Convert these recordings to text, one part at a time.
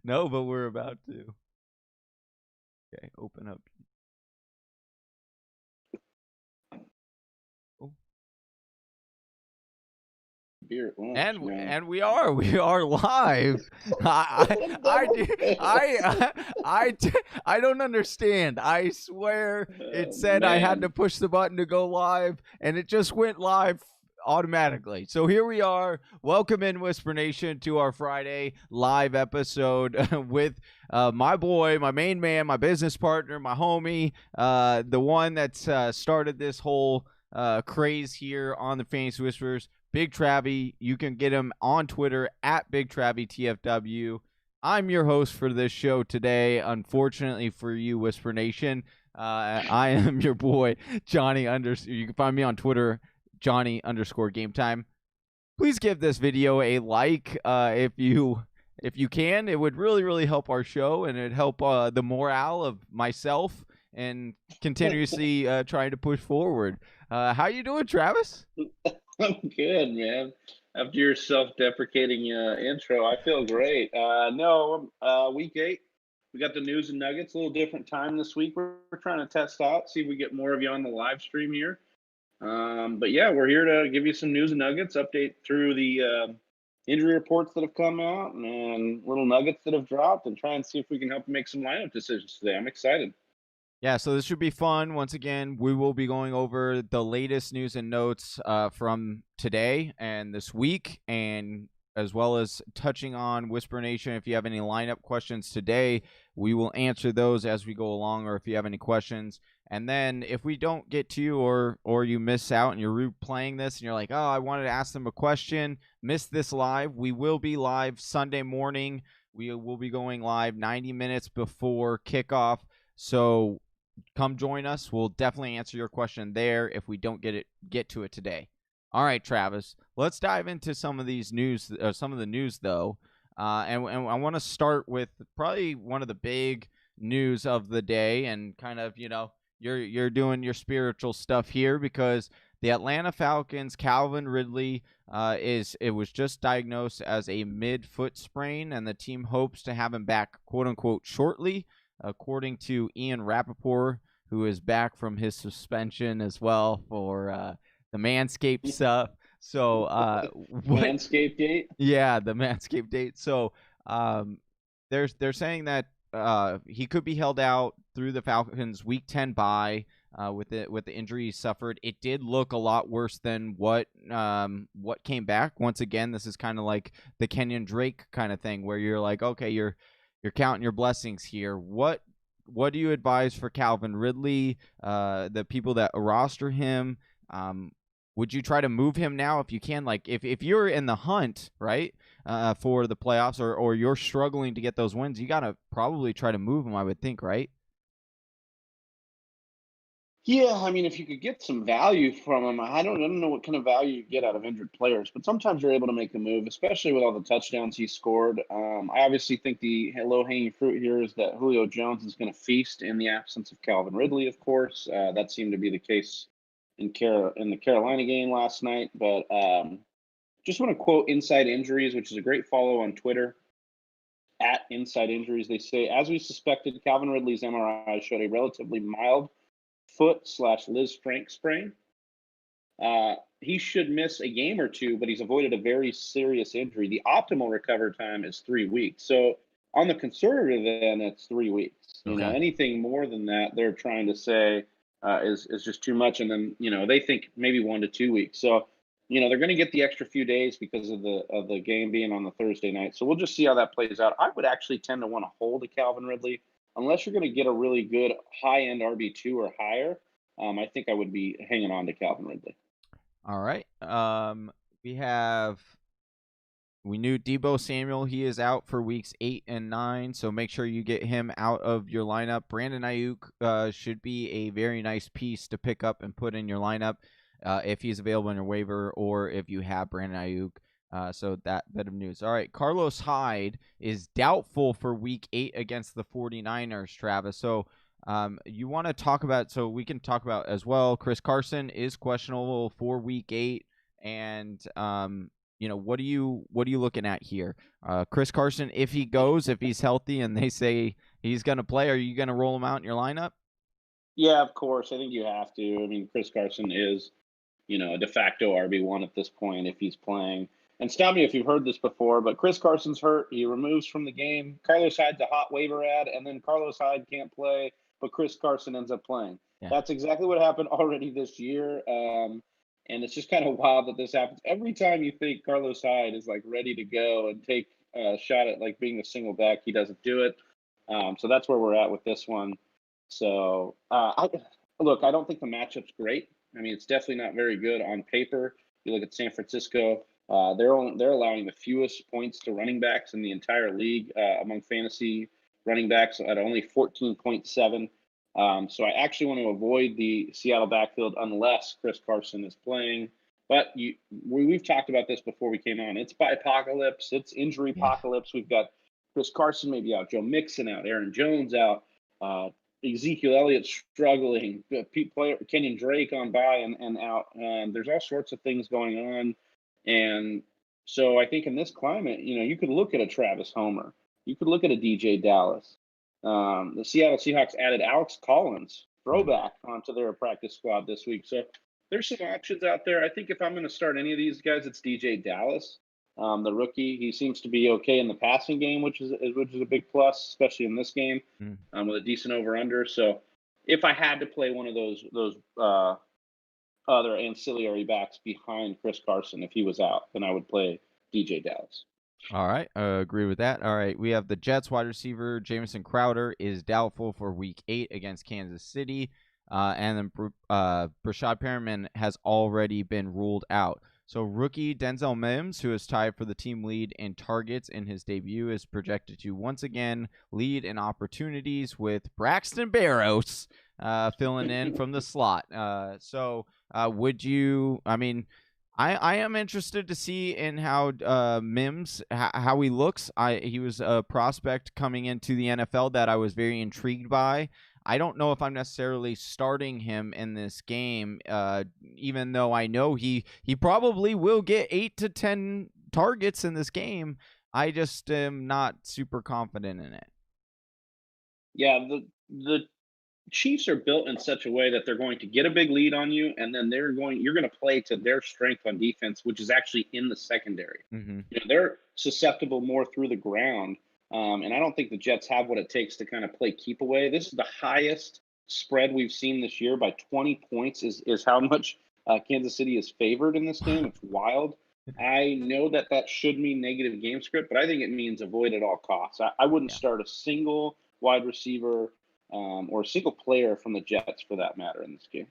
No, but we're about to. Okay, open up. Oh. Beer at lunch, And man. and we are live. I don't understand. I swear it said I had to Man, push the button to go live, and it just went live automatically. So here we are. Welcome in Whisper Nation to our Friday live episode with my boy, my main man, my business partner, my homie, the one that's started this whole craze here on the Fantasy Whispers. Big Travie. You can get him on Twitter at Big Travie TFW. I'm your host for this show today. Unfortunately for you, Whisper Nation, I am your boy Johnny. You can find me on Twitter, Johnny_Game Time. Please give this video a like if you can. It would really help our show, and it'd help the morale of myself and continuously trying to push forward. How you doing, Travis? I'm good, man. After your self-deprecating intro, I feel great. No, week 8, we got the news and nuggets. A little different time this week. We're trying to test out, see if we get more of you on the live stream here. But yeah, we're here to give you some news and nuggets, update through the injury reports that have come out and little nuggets that have dropped, and try and see if we can help you make some lineup decisions today. I'm excited. Yeah, so this should be fun. Once again, we will be going over the latest news and notes from today and this week, and as well as touching on Whisper Nation. If you have any lineup questions today, we will answer those as we go along, or if you have any questions. And then if we don't get to you, or you miss out and you're replaying this and you're like, oh, I wanted to ask them a question, miss this live, we will be live Sunday morning. We will be going live 90 minutes before kickoff. So come join us. We'll definitely answer your question there if we don't get to it today. All right, Travis. Let's dive into some of these news. Some of the news, though, and I want to start with probably one of the big news of the day, and kind of you're doing your spiritual stuff here because the Atlanta Falcons Calvin Ridley it was just diagnosed as a mid-foot sprain, and the team hopes to have him back, quote unquote, shortly, according to Ian Rappaport, who is back from his suspension as well for the Manscaped stuff. So, what? Manscaped Gate. Yeah, the Manscaped date. So, they're saying that he could be held out through the Falcons' Week 10 bye. With the injury he suffered, it did look a lot worse than what came back. Once again, this is kind of like the Kenyon Drake kind of thing, where you're like, okay, you're counting your blessings here. What do you advise for Calvin Ridley? The people that roster him, would you try to move him now if you can? Like if you're in the hunt, right, for the playoffs, or you're struggling to get those wins, you gotta probably try to move him, I would think, right? Yeah, I mean, if you could get some value from him, I don't know what kind of value you get out of injured players, but sometimes you're able to make a move, especially with all the touchdowns he scored. I obviously think the low-hanging fruit here is that Julio Jones is going to feast in the absence of Calvin Ridley, of course. That seemed to be the case in the Carolina game last night. But just want to quote Inside Injuries, which is a great follow on Twitter at Inside Injuries. They say, as we suspected, Calvin Ridley's MRI showed a relatively mild foot/Liz Frank sprain. He should miss a game or two, but he's avoided a very serious injury. The optimal recovery time is 3 weeks. So on the conservative end, it's 3 weeks. Okay. Anything more than that, they're trying to say is just too much. And then they think maybe 1 to 2 weeks. So they're going to get the extra few days because of the game being on the Thursday night. So we'll just see how that plays out. I would actually tend to want to hold a Calvin Ridley unless you're going to get a really good high-end RB2 or higher. I think I would be hanging on to Calvin Ridley. All right. We knew Debo Samuel. He is out for weeks 8 and 9, so make sure you get him out of your lineup. Brandon Ayuk should be a very nice piece to pick up and put in your lineup if he's available in your waiver, or if you have Brandon Ayuk. So that bit of news. All right, Carlos Hyde is doubtful for week 8 against the 49ers, Travis. So you want to talk about, so we can talk about as well, Chris Carson is questionable for week 8, and what are you looking at here? Chris Carson, if he goes, if he's healthy, and they say he's going to play, are you going to roll him out in your lineup? Yeah, of course. I think you have to. I mean, Chris Carson is, a de facto RB1 at this point if he's playing. And stop me if you've heard this before, but Chris Carson's hurt. He removes from the game. Carlos Hyde's a hot waiver ad, and then Carlos Hyde can't play, but Chris Carson ends up playing. Yeah. That's exactly what happened already this year. And it's just kind of wild that this happens. Every time you think Carlos Hyde is like ready to go and take a shot at like being a single back, he doesn't do it. So that's where we're at with this one. So I don't think the matchup's great. I mean, it's definitely not very good on paper. You look at San Francisco, they're allowing the fewest points to running backs in the entire league among fantasy running backs at only 14.7. So I actually want to avoid the Seattle backfield unless Chris Carson is playing. But we've talked about this before we came on. It's apocalypse. It's injury apocalypse. We've got Chris Carson maybe out, Joe Mixon out, Aaron Jones out, Ezekiel Elliott struggling, Kenyon Drake on by and out. There's all sorts of things going on. And so I think in this climate, you could look at a Travis Homer. You could look at a DJ Dallas. The Seattle Seahawks added Alex Collins, throwback, onto their practice squad this week. So there's some options out there. I think if I'm going to start any of these guys, it's DJ Dallas, the rookie. He seems to be okay in the passing game, which is a big plus, especially in this game, with a decent over/under. So if I had to play one of those other ancillary backs behind Chris Carson, if he was out, then I would play DJ Dallas. All right, agree with that. All right, we have the Jets wide receiver Jamison Crowder is doubtful for Week 8 against Kansas City, and then Brashad Perriman has already been ruled out. So rookie Denzel Mims, who is tied for the team lead in targets in his debut, is projected to once again lead in opportunities with Braxton Berrios filling in from the slot. Would you? I mean, I am interested to see in how Mims, how he looks. He was a prospect coming into the NFL that I was very intrigued by. I don't know if I'm necessarily starting him in this game, even though I know he probably will get 8 to 10 targets in this game. I just am not super confident in it. Yeah, the Chiefs are built in such a way that they're going to get a big lead on you, and then you're going to play to their strength on defense, which is actually in the secondary. Mm-hmm. They're susceptible more through the ground, and I don't think the Jets have what it takes to kind of play keep away. This is the highest spread we've seen this year by 20 points is how much Kansas City is favored in this game. It's wild. I know that should mean negative game script, but I think it means avoid at all costs. I wouldn't start a single wide receiver or a single player from the Jets, for that matter, in this game.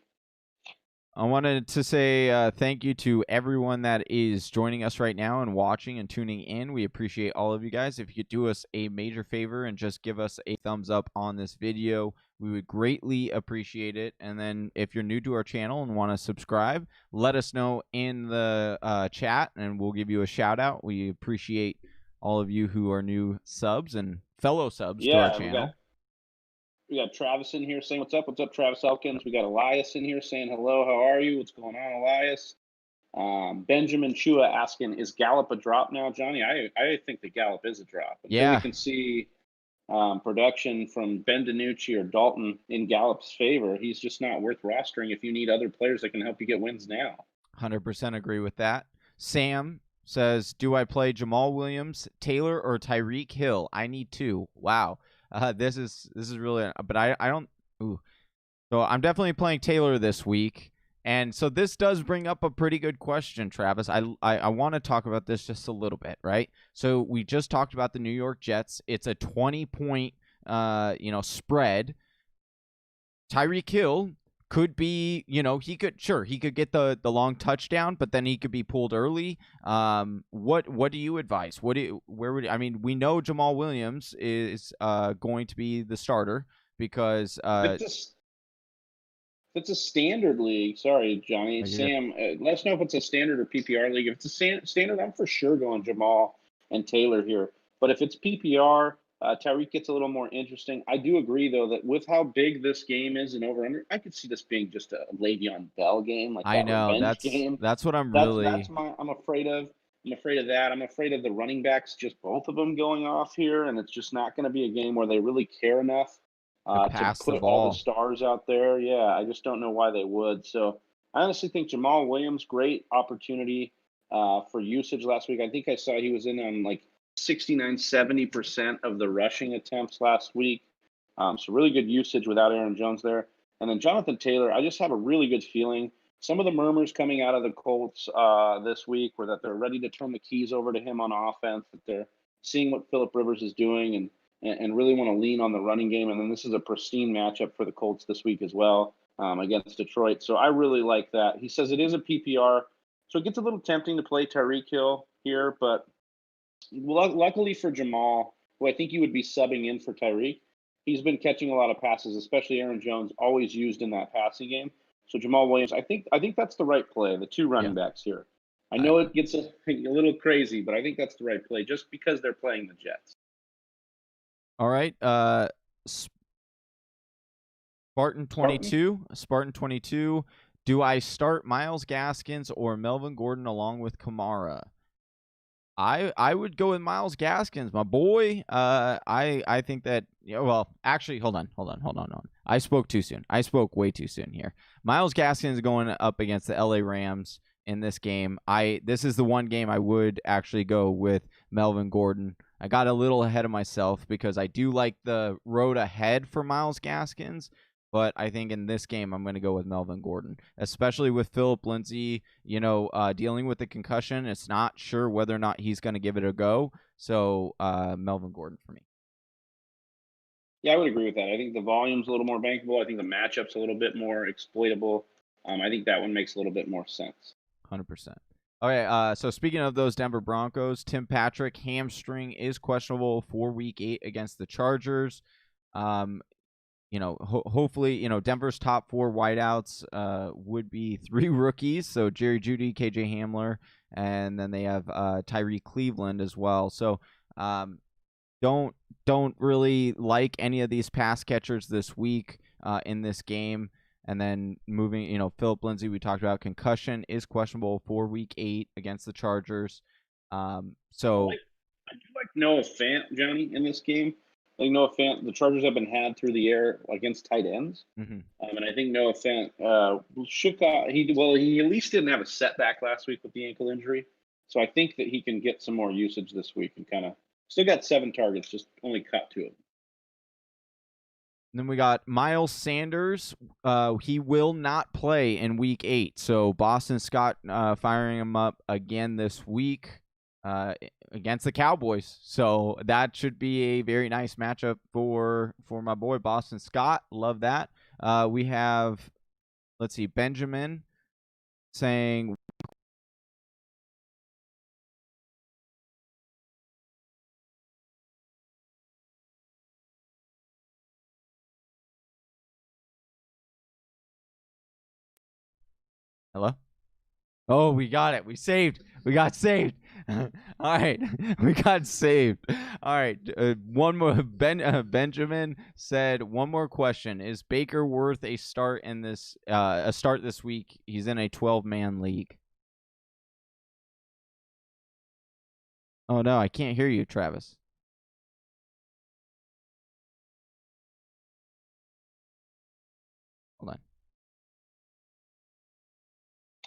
I wanted to say thank you to everyone that is joining us right now and watching and tuning in. We appreciate all of you guys. If you could do us a major favor and just give us a thumbs up on this video, we would greatly appreciate it. And then if you're new to our channel and want to subscribe, let us know in the chat, and we'll give you a shout out. We appreciate all of you who are new subs and fellow subs to our channel. We got Travis in here saying, what's up, Travis Elkins? We got Elias in here saying, hello, how are you? What's going on, Elias? Benjamin Chua asking, is Gallup a drop now, Johnny? I think that Gallup is a drop. Until we can see production from Ben DiNucci or Dalton in Gallup's favor, he's just not worth rostering if you need other players that can help you get wins now. 100% agree with that. Sam says, do I play Jamal Williams, Taylor, or Tyreek Hill? I need 2. Wow. This is really, but I don't. Ooh. So I'm definitely playing Taylor this week, and so this does bring up a pretty good question, Travis. I want to talk about this just a little bit, right? So we just talked about the New York Jets. It's a 20-point, spread. Tyreek Hill could be, he could get the long touchdown, but then he could be pulled early. What do you advise? We know Jamal Williams is going to be the starter because if it's a standard league. Sorry, Johnny. Sam, let us know if it's a standard or PPR league. If it's a standard, I'm for sure going Jamal and Taylor here. But if it's PPR, Tyreek gets a little more interesting. I do agree, though, that with how big this game is and over-under, I could see this being just a Le'Veon Bell game. I know, that's game. that's what I'm I'm afraid of. I'm afraid of that. I'm afraid of the running backs, just both of them going off here, and it's just not going to be a game where they really care enough To to pass the put all the ball. stars out there. Yeah, I just don't know why they would. So I honestly think Jamal Williams, great opportunity for usage last week. I think I saw he was in on like 69, 70% of the rushing attempts last week. So really good usage without Aaron Jones there. And then Jonathan Taylor, I just have a really good feeling. Some of the murmurs coming out of the Colts this week were that they're ready to turn the keys over to him on offense, that they're seeing what Philip Rivers is doing and really want to lean on the running game. And then this is a pristine matchup for the Colts this week as well against Detroit. So I really like that. He says it is a PPR, so it gets a little tempting to play Tyreek Hill here, but luckily for Jamal, who I think you would be subbing in for Tyreek, he's been catching a lot of passes, especially Aaron Jones, always used in that passing game. So Jamal Williams, I think that's the right play. The two Yeah. running backs here. I I, know it gets a little crazy, but I think that's the right play just because they're playing the Jets. all right. Spartan 22. Spartan 22. Do I start Myles Gaskins or Melvin Gordon along with Kamara? I would go with Myles Gaskins, my boy. I think that well, actually, hold on. I spoke too soon. I spoke way too soon here. Myles Gaskins is going up against the LA Rams in this game. This is the one game I would actually go with Melvin Gordon. I got a little ahead of myself because I do like the road ahead for Myles Gaskins, but I think in this game I'm going to go with Melvin Gordon, especially with Philip Lindsay, dealing with the concussion. It's not sure whether or not he's going to give it a go. So Melvin Gordon for me. Yeah, I would agree with that. I think the volume's a little more bankable. I think the matchup's a little bit more exploitable. I think that one makes a little bit more sense. 100%. Okay, so speaking of those Denver Broncos, Tim Patrick hamstring is questionable for Week 8 against the Chargers. Hopefully, Denver's top 4 wideouts would be 3 rookies. So Jerry Jeudy, KJ Hamler, and then they have Tyreek Cleveland as well. So don't really like any of these pass catchers this week in this game. And then moving, Philip Lindsay, we talked about concussion is questionable for Week 8 against the Chargers. I do like Noah Fant, Johnny, in this game. I think Noah Fant, the Chargers have been had through the air against tight ends, and I think Noah Fant shook out. He at least didn't have a setback last week with the ankle injury, so I think that he can get some more usage this week and kind of still got 7 targets, just only cut 2 of them. Then we got Miles Sanders. He will not play in Week 8. So Boston Scott firing him up again this week against the Cowboys. So that should be a very nice matchup for my boy Boston Scott. Love that. We have, let's see, Benjamin saying, hello? Oh, we got it. We got saved. All right. We got saved. All right. One more. Benjamin said one more question. Is Baker worth a start this week? He's in a 12-man league. Oh, no. I can't hear you, Travis. Hold on.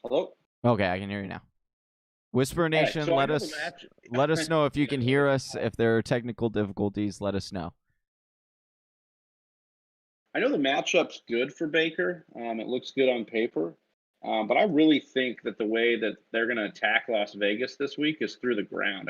Hello? Okay, I can hear you now. Whisper Nation, Right, so let us know if you can hear us. If there are technical difficulties, let us know. I know the matchup's good for Baker. It looks good on paper. But I really think that the way that they're going to attack Las Vegas this week is through the ground.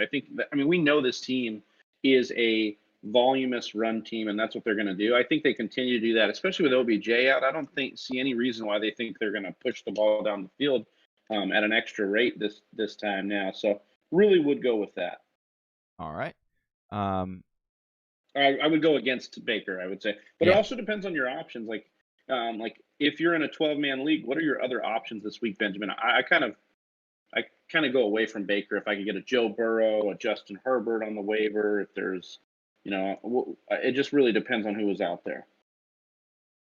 We know this team is a voluminous run team, and that's what they're going to do. I think they continue to do that, especially with OBJ out. I don't see any reason why they think they're going to push the ball down the field at an extra rate this time now. So really would go with that. All right. I would go against Baker, I would say, but It also depends on your options. Like if you're in a 12-man league, what are your other options this week, Benjamin? I kind of go away from Baker if I could get a Joe Burrow, a Justin Herbert on the waiver. If there's, it just really depends on who is out there.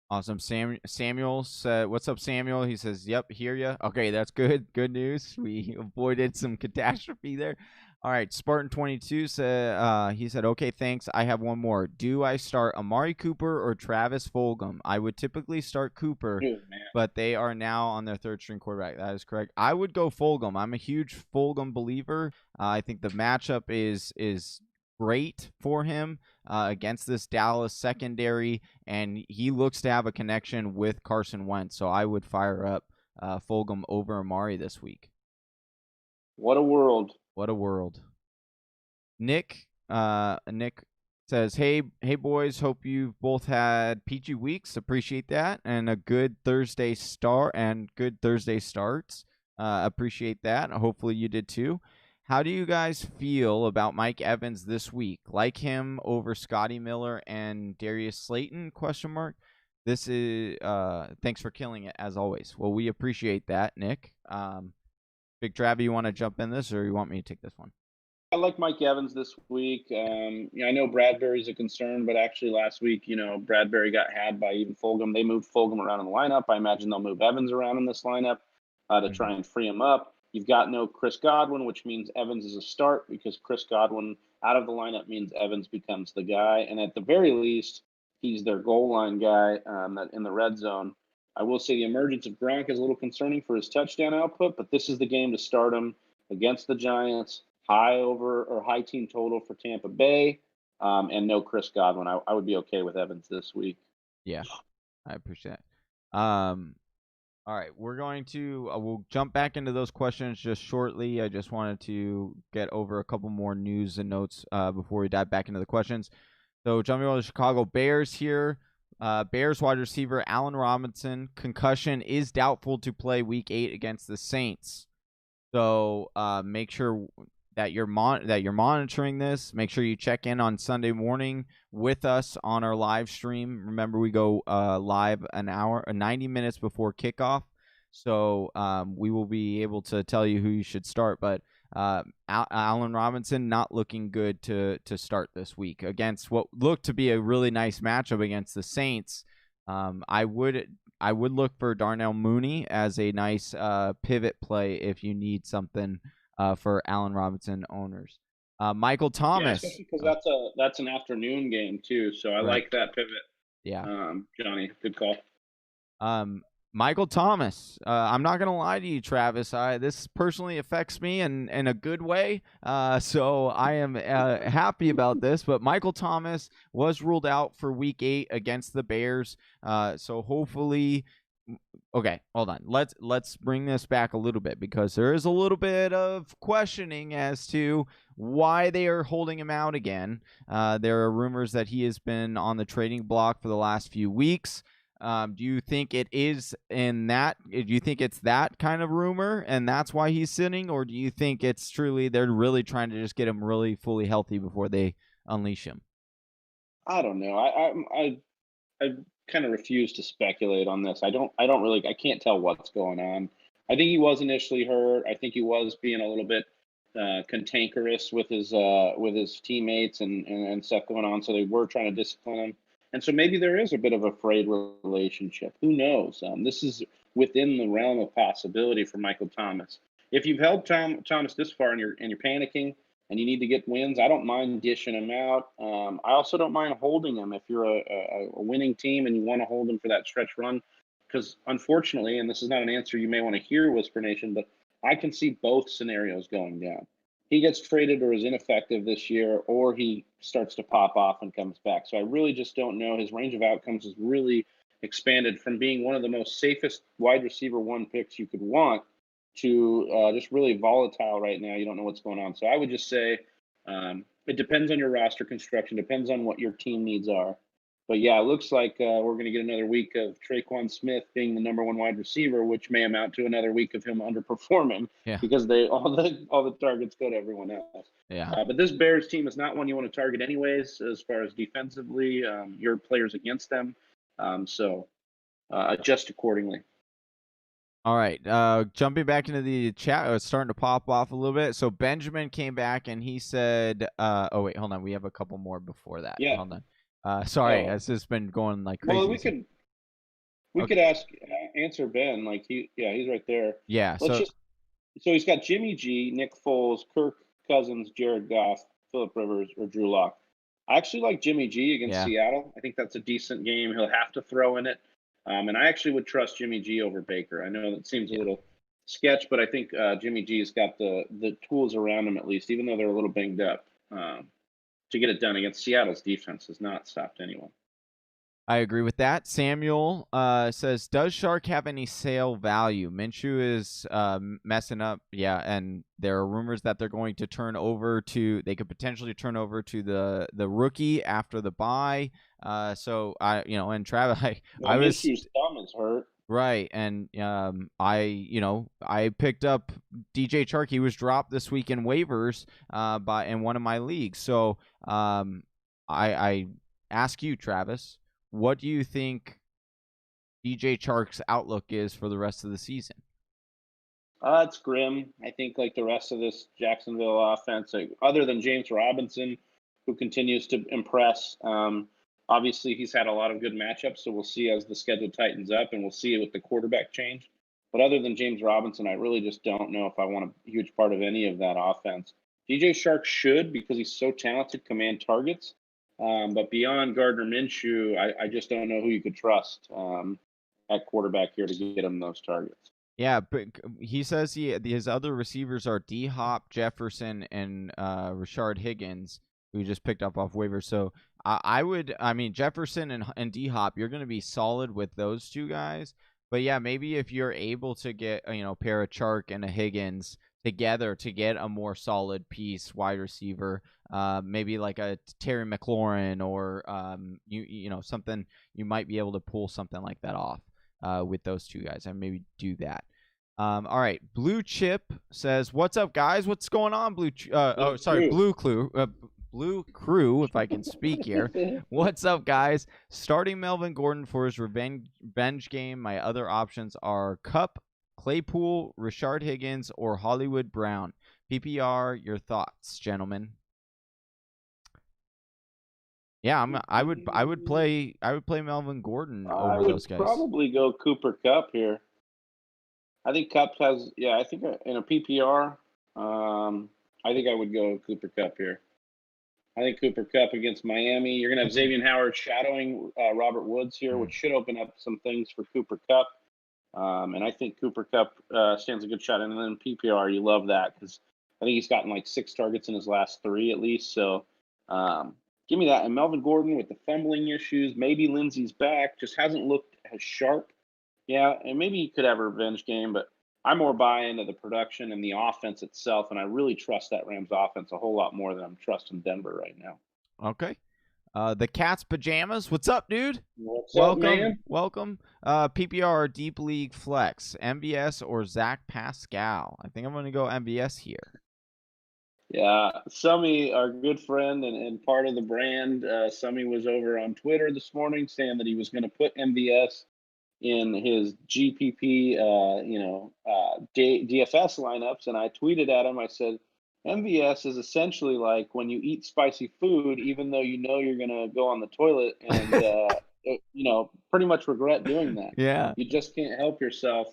Awesome. Samuel said, "What's up, Samuel?" He says, "Yep, hear ya." Okay, that's good. Good news. We avoided some catastrophe there. All right, Spartan 22 said, he said, "Okay, thanks. I have one more. Do I start Amari Cooper or Travis Fulgham? I would typically start Cooper, Oh, man. but they are now on their third string quarterback." That is correct. I would go Fulgham. I'm a huge Fulgham believer. I think the matchup is great for him against this Dallas secondary, and he looks to have a connection with Carson Wentz. So I would fire up Fulgham over Amari this week. What a world. What a world. Nick says, hey boys, hope you've both had peachy weeks. Appreciate that, and a good Thursday start and good Thursday starts. Appreciate that. Hopefully you did too. How do you guys feel about Mike Evans this week? Like him over Scotty Miller and Darius Slayton? ? This is thanks for killing it as always. Well, we appreciate that, Nick. Big Travi, you want to jump in this, or you want me to take this one? I like Mike Evans this week. I know Bradbury's a concern, but actually last week, Bradbury got had by even Fulgham. They moved Fulgham around in the lineup. I imagine they'll move Evans around in this lineup to try and free him up. You've got no Chris Godwin, which means Evans is a start because Chris Godwin out of the lineup means Evans becomes the guy. And at the very least, he's their goal line guy in the red zone. I will say the emergence of Gronk is a little concerning for his touchdown output, but this is the game to start him against the Giants. High team total for Tampa Bay, and no Chris Godwin. I would be okay with Evans this week. Yeah, I appreciate it. All right, we're going to we'll jump back into those questions just shortly. I just wanted to get over a couple more news and notes before we dive back into the questions. So jumping over the Chicago Bears here. Bears wide receiver Allen Robinson, concussion, is doubtful to play Week 8 against the Saints. So make sure that you're monitoring this. Make sure you check in on Sunday morning with us on our live stream. Remember, we go live an hour, 90 minutes before kickoff. So we will be able to tell you who you should start. But Allen Robinson not looking good to start this week against what looked to be a really nice matchup against the Saints. I would look for Darnell Mooney as a nice pivot play if you need something for Allen Robinson owners. Michael Thomas. Yeah, especially because that's an afternoon game too, so I like that pivot. Yeah. Johnny, good call. Michael Thomas. I'm not gonna lie to you, Travis. This personally affects me in a good way. So I am happy about this. But Michael Thomas was ruled out for Week 8 against the Bears. So hopefully. Okay, hold on. Let's bring this back a little bit because there is a little bit of questioning as to why they are holding him out again. There are rumors that he has been on the trading block for the last few weeks. Do you think it is do you think it's that kind of rumor and that's why he's sitting, or do you think it's truly they're really trying to just get him really fully healthy before they unleash him? I don't know. I kind of refuse to speculate on this. I can't tell what's going on. I think he was initially hurt. I think he was being a little bit cantankerous with his teammates and stuff going on. So they were trying to discipline him. And so maybe there is a bit of a frayed relationship. Who knows? This is within the realm of possibility for Michael Thomas. If you've held Thomas this far and you're panicking and you need to get wins, I don't mind dishing him out. I also don't mind holding him if you're a winning team and you want to hold him for that stretch run. Because unfortunately, and this is not an answer you may want to hear, Whisper Nation, but I can see both scenarios going down. He gets traded or is ineffective this year, or he starts to pop off and comes back. So I really just don't know. His range of outcomes has really expanded from being one of the most safest wide receiver 1 picks you could want to just really volatile right now. You don't know what's going on. So I would just say it depends on your roster construction, depends on what your team needs are. But yeah, it looks like we're going to get another week of Traquan Smith being the number 1 wide receiver, which may amount to another week of him underperforming because all the targets go to everyone else. Yeah. But this Bears team is not one you want to target anyways, as far as defensively, your players against them. So adjust accordingly. All right, jumping back into the chat, it's starting to pop off a little bit. So Benjamin came back and he said, oh, wait, hold on. We have a couple more before that. Yeah. Hold on. Sorry, it's just been going like crazy. Well, We could answer Ben. Like he's right there. Yeah. So he's got Jimmy G, Nick Foles, Kirk Cousins, Jared Goff, Phillip Rivers, or Drew Lock. I actually like Jimmy G against Seattle. I think that's a decent game. He'll have to throw in it. And I actually would trust Jimmy G over Baker. I know that seems a little sketch, but I think Jimmy G's got the tools around him at least, even though they're a little banged up, to get it done against Seattle's defense has not stopped anyone. I agree with that. Samuel says, does Shark have any sale value? Minshew is messing up. Yeah, and there are rumors that they're going to they could potentially turn over to the rookie after the bye. So and Travis, I was Minshew's thumb is hurt. Right, and I picked up DJ Chark. He was dropped this week in waivers in one of my leagues. So I ask you, Travis, what do you think DJ Chark's outlook is for the rest of the season? It's grim. I think like the rest of this Jacksonville offense, other than James Robinson, who continues to impress. Obviously, he's had a lot of good matchups, so we'll see as the schedule tightens up, and we'll see with the quarterback change. But other than James Robinson, I really just don't know if I want a huge part of any of that offense. DJ Chark should, because he's so talented, command targets. But beyond Gardner Minshew, I just don't know who you could trust at quarterback here to get him those targets. Yeah, but he says his other receivers are D-Hop, Jefferson, and Rashard Higgins, who just picked up off waivers. So Jefferson and D-Hop, you're going to be solid with those two guys. But yeah, maybe if you're able to get a pair of Chark and a Higgins together to get a more solid piece wide receiver, maybe like a Terry McLaurin or something, you might be able to pull something like that off with those two guys and maybe do that. All right, Blue Chip says, "What's up, guys? What's going on, Blue Crew, if I can speak here. What's up, guys? Starting Melvin Gordon for his revenge game. My other options are Kupp, Claypool, Rashard Higgins, or Hollywood Brown. PPR, your thoughts, gentlemen?" Yeah, I would play Melvin Gordon over those guys. I would probably go Cooper Kupp here. I think Kupp has I think in a PPR, I think I would go Cooper Kupp here. I think Cooper Kupp against Miami. You're going to have Xavier Howard shadowing Robert Woods here, which should open up some things for Cooper Kupp. And I think Cooper Kupp stands a good shot. And then PPR, you love that because I think he's gotten like 6 targets in his last 3 at least. So give me that. And Melvin Gordon with the fumbling issues. Maybe Lindsey's back. Just hasn't looked as sharp. Yeah, and maybe he could have a revenge game, but I'm more buying into the production and the offense itself, and I really trust that Rams offense a whole lot more than I'm trusting Denver right now. Okay. The Cat's Pajamas. What's up, dude? Welcome, man? Welcome. PPR Deep League Flex, MVS or Zach Pascal? I think I'm going to go MVS here. Yeah, Summy, our good friend and part of the brand, Summy was over on Twitter this morning saying that he was going to put MVS in his GPP, DFS lineups, and I tweeted at him. I said, MVS is essentially like when you eat spicy food, even though you know you're going to go on the toilet and, pretty much regret doing that. Yeah. You just can't help yourself.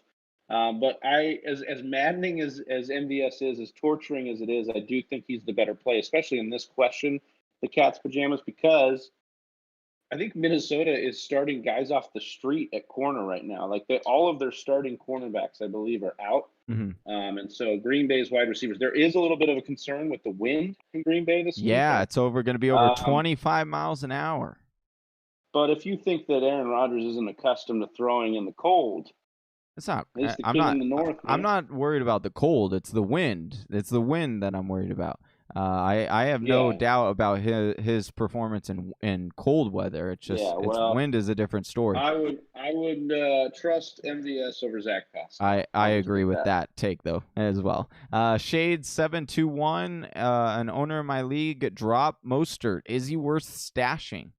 But as maddening as MVS is, as torturing as it is, I do think he's the better play, especially in this question, the Cat's Pajamas, because I think Minnesota is starting guys off the street at corner right now. Like all of their starting cornerbacks, I believe, are out. Mm-hmm. And so Green Bay's wide receivers, there is a little bit of a concern with the wind in Green Bay this week. Yeah, it's going to be over 25 miles an hour. But if you think that Aaron Rodgers isn't accustomed to throwing in the cold, it's not. I'm not worried about the cold. It's the wind. It's the wind that I'm worried about. I have no doubt about his performance in cold weather. It's just wind is a different story. I would trust MVS over Zach Pascal. I agree with that take though as well. Shades 721, an owner in my league, dropped Mostert. Is he worth stashing?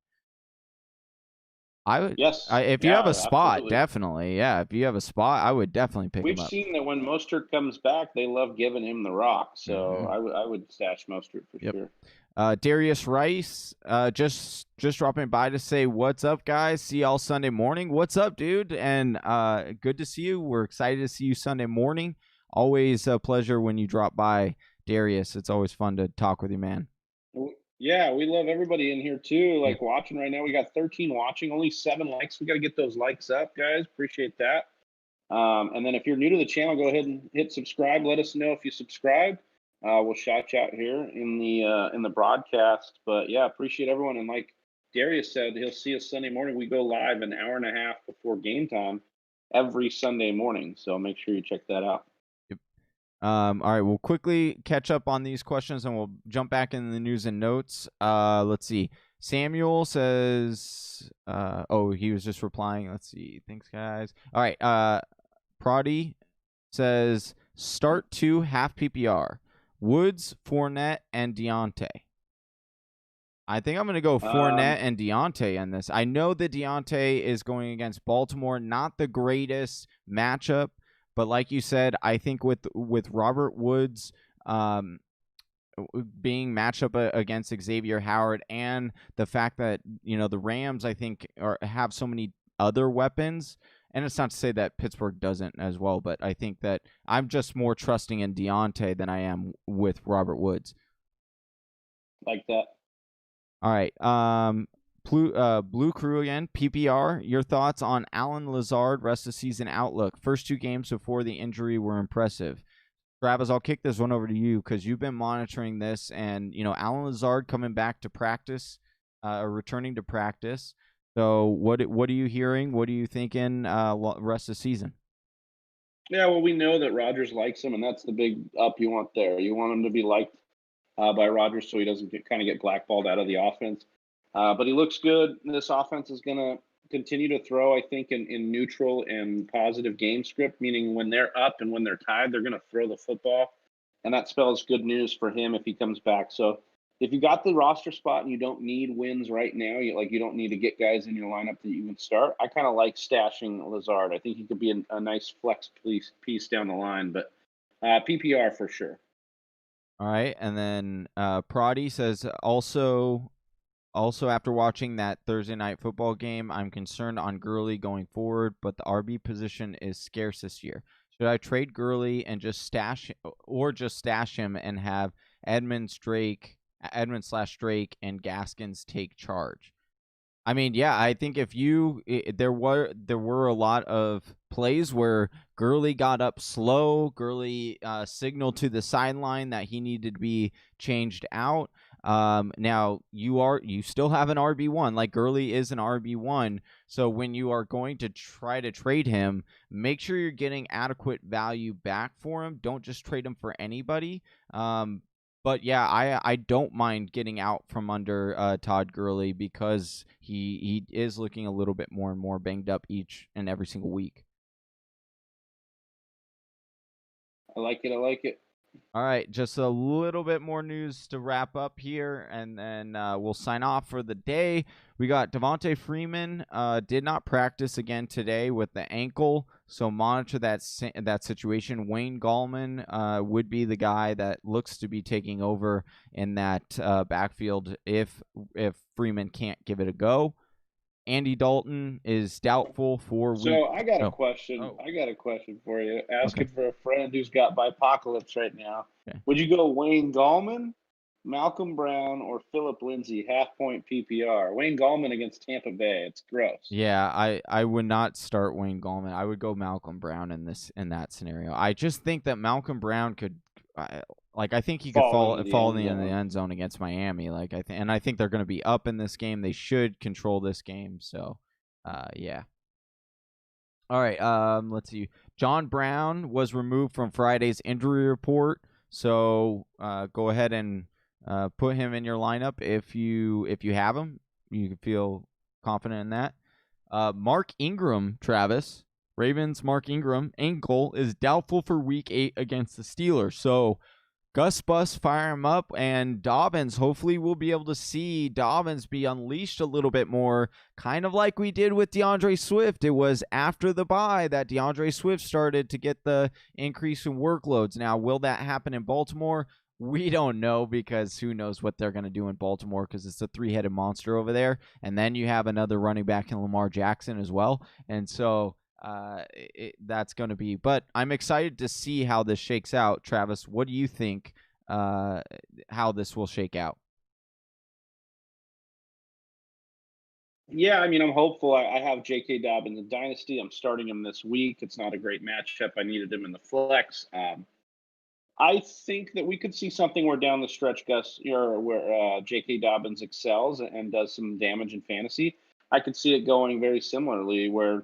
I would. Yes. If you have a spot, absolutely. Definitely. Yeah. If you have a spot, I would definitely pick him up. We've seen that when Mostert comes back, they love giving him the rock. So I would stash Mostert for sure. Darius Rice, just dropping by to say what's up, guys. See y'all Sunday morning. What's up, dude? And good to see you. We're excited to see you Sunday morning. Always a pleasure when you drop by, Darius. It's always fun to talk with you, man. Yeah, we love everybody in here too. Like watching right now, we got 13 watching, only 7 likes. We got to get those likes up, guys. Appreciate that. And then if you're new to the channel, go ahead and hit subscribe. Let us know if you subscribe. We'll shout you out here in the broadcast. But yeah, appreciate everyone. And like Darius said, he'll see us Sunday morning. We go live an hour and a half before game time every Sunday morning. So make sure you check that out. All right, we'll quickly catch up on these questions and we'll jump back into the news and notes. Let's see. Samuel says, he was just replying. Let's see. Thanks, guys. All right. Proddy says, start 2 half PPR. Woods, Fournette, and Deontay. I think I'm going to go Fournette and Deontay in this. I know that Deontay is going against Baltimore, not the greatest matchup. But like you said, I think with Robert Woods being matched up against Xavier Howard and the fact that, the Rams, I think, have so many other weapons, and it's not to say that Pittsburgh doesn't as well, but I think that I'm just more trusting in Deontay than I am with Robert Woods. Like that. All right. Blue Crew again, PPR. Your thoughts on Allen Lazard rest of season outlook? First 2 games before the injury were impressive. Travis, I'll kick this one over to you because you've been monitoring this, and Allen Lazard coming back to practice, returning to practice. So what are you hearing? What are you thinking? Rest of the season. Yeah, well, we know that Rodgers likes him, and that's the big up you want there. You want him to be liked by Rodgers so he doesn't get blackballed out of the offense. But he looks good. This offense is going to continue to throw, I think, in neutral and positive game script, meaning when they're up and when they're tied, they're going to throw the football. And that spells good news for him if he comes back. So if you got the roster spot and you don't need wins right now, you don't need to get guys in your lineup that you can start, I kind of like stashing Lazard. I think he could be a nice flex piece down the line, but PPR for sure. All right. And then Proddy says also, after watching that Thursday night football game, I'm concerned on Gurley going forward, but the RB position is scarce this year. Should I trade Gurley and just stash him and have Edmonds/Drake and Gaskins take charge? I mean, yeah, I think if there were a lot of plays where Gurley got up slow, Gurley signaled to the sideline that he needed to be changed out. Now you still have an RB1, like Gurley is an RB1. So when you are going to try to trade him, make sure you're getting adequate value back for him. Don't just trade him for anybody. But yeah, I don't mind getting out from under Todd Gurley because he is looking a little bit more and more banged up each and every single week. I like it. All right, just a little bit more news to wrap up here, and then we'll sign off for the day. We got Devontae Freeman did not practice again today with the ankle, so monitor that situation. Wayne Gallman would be the guy that looks to be taking over in that backfield if Freeman can't give it a go. Andy Dalton is doubtful for. So I got a question. I got a question for you. Asking for a friend who's got bipocalypse right now. Okay. Would you go Wayne Gallman, Malcolm Brown, or Phillip Lindsay half-point PPR? Wayne Gallman against Tampa Bay. It's gross. Yeah, I would not start Wayne Gallman. I would go Malcolm Brown in that scenario. I just think that Malcolm Brown could. I think he could fall in the end zone against Miami. I think they're going to be up in this game. They should control this game. So, yeah. All right. Let's see. John Brown was removed from Friday's injury report. So, go ahead and put him in your lineup if you have him. You can feel confident in that. Mark Ingram, Travis. Ravens' Mark Ingram ankle is doubtful for Week 8 against the Steelers. So, Gus Bus, fire him up, and Dobbins, hopefully we'll be able to see Dobbins be unleashed a little bit more, kind of like we did with DeAndre Swift. It was after the bye that DeAndre Swift started to get the increase in workloads. Now, will that happen in Baltimore? We don't know because who knows what they're going to do in Baltimore because it's a three-headed monster over there. And then you have another running back in Lamar Jackson as well. And so that's going to be – but I'm excited to see how this shakes out. Travis, what do you think how this will shake out? Yeah, I mean, I'm hopeful. I have J.K. Dobbins in Dynasty. I'm starting him this week. It's not a great matchup. I needed him in the flex. I think that we could see something where down the stretch, Gus, or where J.K. Dobbins excels and does some damage in fantasy. I could see it going very similarly, where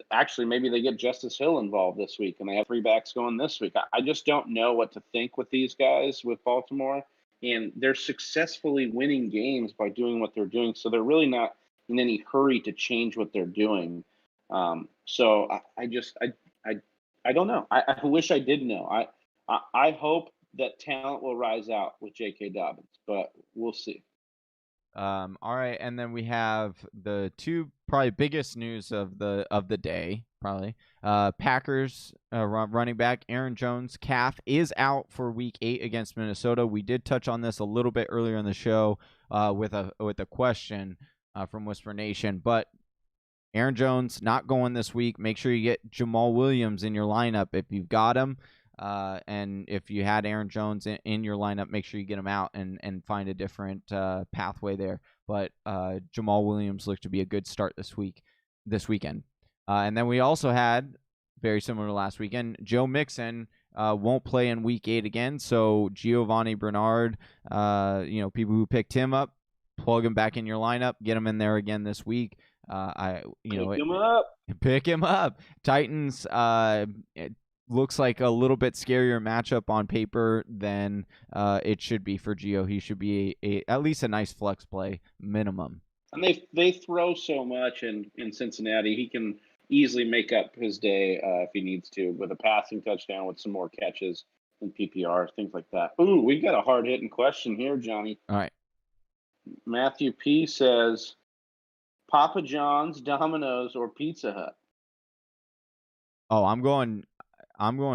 actually maybe they get Justice Hill involved this week, and they have three backs going this week. I just don't know what to think with these guys with Baltimore, and they're successfully winning games by doing what they're doing, so they're really not in any hurry to change what they're doing. So I don't know. I wish I did know. I hope that talent will rise out with J.K. Dobbins, but we'll see. All right, and then we have the two probably biggest news of the day, probably. Packers running back Aaron Jones calf is out for Week 8 against Minnesota. We did touch on this a little bit earlier in the show with a question from Whisper Nation, but Aaron Jones not going this week. Make sure you get Jamal Williams in your lineup if you've got him. And if you had Aaron Jones in your lineup, make sure you get him out and find a different pathway there. But Jamal Williams looked to be a good start this weekend. And then we also had, very similar to last weekend, Joe Mixon won't play in Week 8 again. So Giovanni Bernard, people who picked him up, plug him back in your lineup, get him in there again this week. Pick him up. Titans. It looks like a little bit scarier matchup on paper than it should be for Gio. He should be at least a nice flex play minimum. And they throw so much in Cincinnati. He can easily make up his day if he needs to with a passing touchdown with some more catches in PPR, things like that. Ooh, we got a hard-hitting question here, Johnny. All right. Matthew P. says, Papa John's, Domino's, or Pizza Hut? Oh, I'm going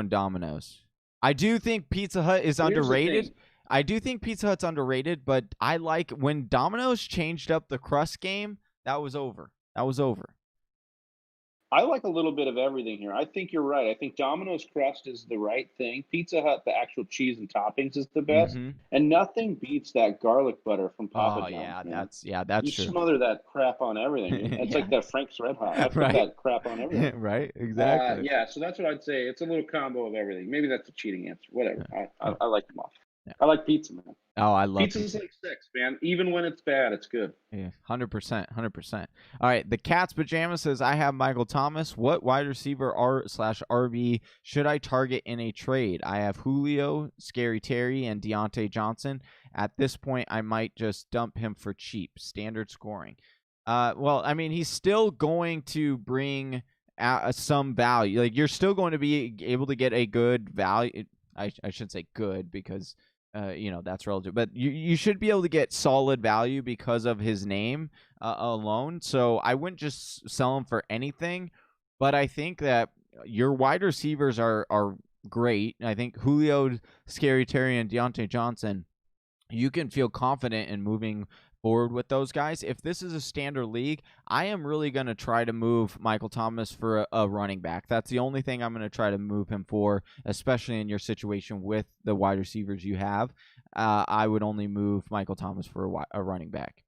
Domino's. I do think Pizza Hut is underrated. I do think Pizza Hut's underrated, but I like when Domino's changed up the crust game, that was over. I like a little bit of everything here. I think you're right. I think Domino's crust is the right thing. Pizza Hut, the actual cheese and toppings is the best. Mm-hmm. And nothing beats that garlic butter from Papa John's. That's you true. You smother that crap on everything. It's like that Frank's Red Hot. I put that crap on everything. Right, exactly. So that's what I'd say. It's a little combo of everything. Maybe that's a cheating answer. Whatever. I like them all. Yeah. I like pizza, man. Oh, I love pizza's like sex, man. Even when it's bad, it's good. Yeah, 100%. All right, the Cat's Pajama says, I have Michael Thomas. What wide receiver /RB should I target in a trade? I have Julio, Scary Terry, and Deontay Johnson. At this point, I might just dump him for cheap. Standard scoring. Well, I mean, he's still going to bring some value. Like, you're still going to be able to get a good value. I should say good because that's relative, but you should be able to get solid value because of his name alone. So I wouldn't just sell him for anything, but I think that your wide receivers are great. I think Julio, Scary Terry, and Deontay Johnson, you can feel confident in moving forward with those guys. If this is a standard league, I am really going to try to move Michael Thomas for a running back. That's the only thing I'm going to try to move him for, especially in your situation with the wide receivers you have. I would only move Michael Thomas for a running back.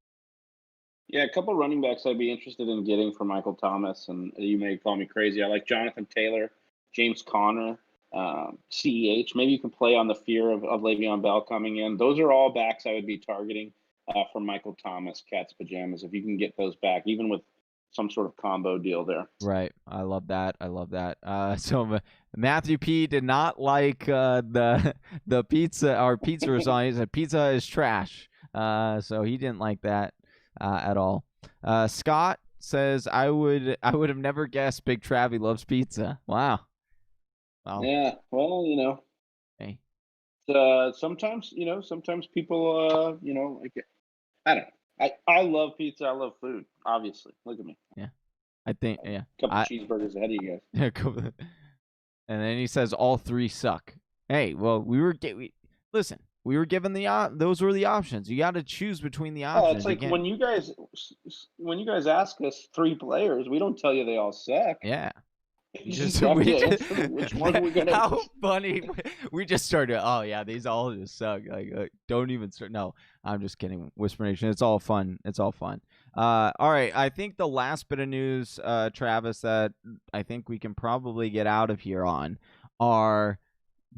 Yeah, a couple of running backs I'd be interested in getting for Michael Thomas, and you may call me crazy. I like Jonathan Taylor, James Conner, CEH. Maybe you can play on the fear of Le'Veon Bell coming in. Those are all backs I would be targeting for Michael Thomas, Cat's Pajamas, if you can get those back, even with some sort of combo deal there. Right. I love that. So Matthew P. did not like the pizza or pizza result. He said pizza is trash. So he didn't like that at all. Scott says, I would have never guessed Big Travie loves pizza. Wow. Yeah. Well, Hey. Sometimes people, like it. I don't know. I love pizza. I love food, obviously. Look at me. Yeah. I think, yeah. A couple cheeseburgers ahead of you guys. Yeah, and then he says all three suck. Hey, well, listen, we were given those were the options. You got to choose between the Oh, it's options like again. when you guys ask us 3 players, we don't tell you they all suck. Yeah. You just have we to answer which one we're gonna. how funny we just started. Oh yeah, these all just suck. Like don't even start. No, I'm just kidding. Whisper Nation, it's all fun. It's all fun. All right, I think the last bit of news, Travis, that I think we can probably get out of here on are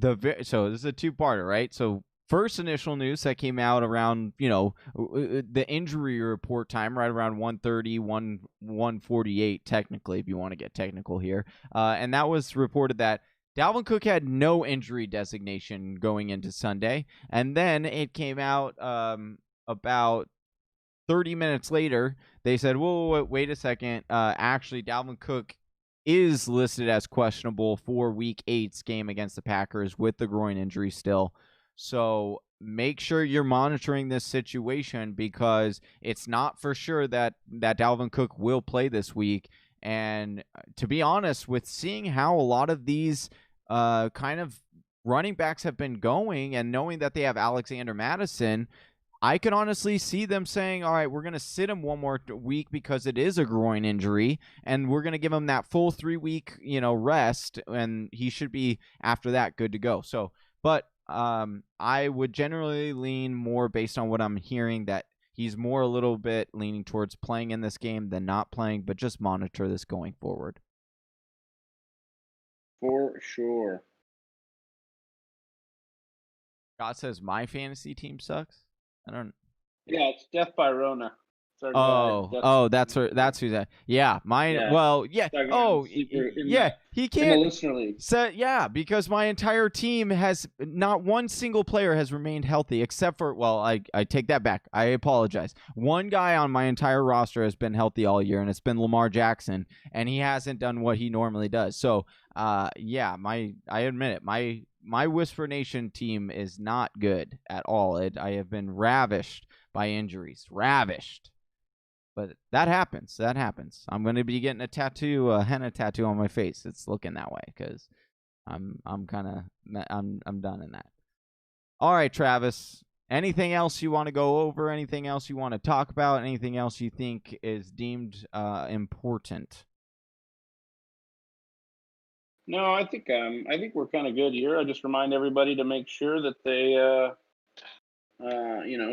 so this is a two-parter, right? So first initial news that came out around, the injury report time right around 1:30, 1:48 technically, if you want to get technical here. And that was reported that Dalvin Cook had no injury designation going into Sunday. And then it came out about 30 minutes later, they said, whoa, wait a second. Actually, Dalvin Cook is listed as questionable for Week 8's game against the Packers with the groin injury still. So make sure you're monitoring this situation because it's not for sure that Dalvin Cook will play this week. And to be honest, with seeing how a lot of these kind of running backs have been going and knowing that they have Alexander Mattison, I could honestly see them saying, all right, we're going to sit him one more week because it is a groin injury, and we're going to give him that full 3-week, rest, and he should be, after that, good to go. So, but I would generally lean more based on what I'm hearing that he's more a little bit leaning towards playing in this game than not playing, but just monitor this going forward. For sure. Scott says my fantasy team sucks. I don't. Yeah, it's Death by Rona. That's who that. Yeah, mine. Yeah. Well, yeah. He can't. In the listener league. Because my entire team has not one single player has remained healthy except for. Well, I take that back. I apologize. One guy on my entire roster has been healthy all year, and it's been Lamar Jackson, and he hasn't done what he normally does. So, I admit it. My Whisper Nation team is not good at all. I have been ravished by injuries. Ravished. But that happens. I'm going to be getting a henna tattoo on my face. It's looking that way because I'm done in that. All right, Travis. Anything else you want to go over? Anything else you want to talk about? Anything else you think is deemed important? No, I think we're kind of good here. I just remind everybody to make sure that they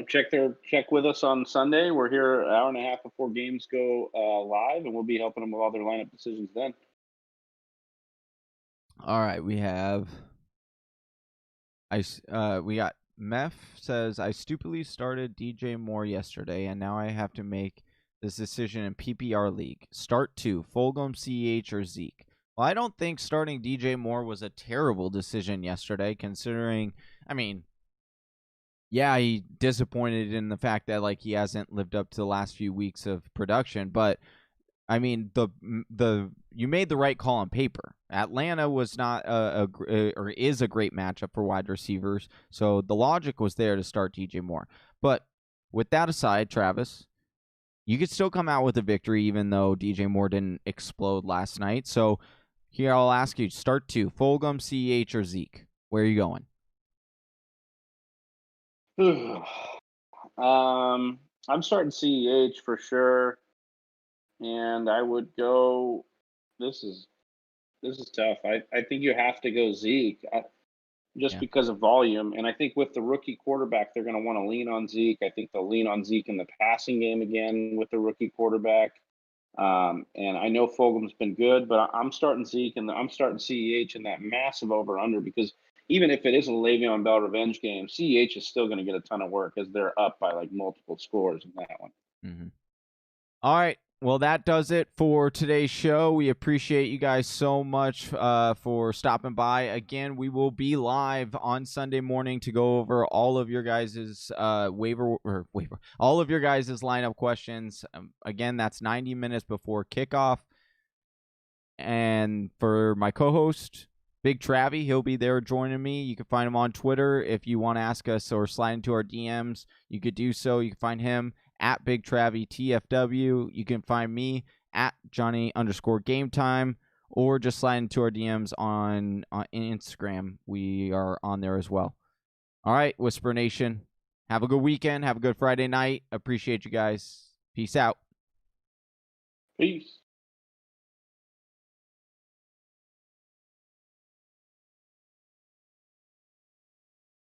check with us on Sunday. We're here an hour and a half before games go live, and we'll be helping them with all their lineup decisions then. All right, we have we got Meth says I stupidly started DJ Moore yesterday, and now I have to make this decision in PPR league. Start 2, Fulgham, CH, or Zeke. Well, I don't think starting DJ Moore was a terrible decision yesterday, considering, he disappointed in the fact that he hasn't lived up to the last few weeks of production, but you made the right call on paper. Atlanta was not is a great matchup for wide receivers, so the logic was there to start DJ Moore. But with that aside, Travis, you could still come out with a victory even though DJ Moore didn't explode last night. So here I'll ask you, start 2, Fulgham, CH, or Zeke. Where are you going? I'm starting CEH for sure, and I would go. This is tough. I think you have to go Zeke because of volume, and I think with the rookie quarterback, they're going to want to lean on Zeke. I think they'll lean on Zeke in the passing game again with the rookie quarterback. And I know Fulgham's been good, but I'm starting Zeke and I'm starting CEH in that massive over-under because even if it is a Le'Veon Bell revenge game, CEH is still going to get a ton of work as they're up by multiple scores in that one. Mm-hmm. All right. Well, that does it for today's show. We appreciate you guys so much for stopping by. Again, we will be live on Sunday morning to go over all of your guys' all of your guys' lineup questions. Again, that's 90 minutes before kickoff. And for my co-host, Big Travie, he'll be there joining me. You can find him on Twitter. If you want to ask us or slide into our DMs, you could do so. You can find him at Big Travie TFW. You can find me at Johnny_GameTime, or just slide into our DMs on Instagram. We are on there as well. All right, Whisper Nation. Have a good weekend. Have a good Friday night. Appreciate you guys. Peace out. Peace.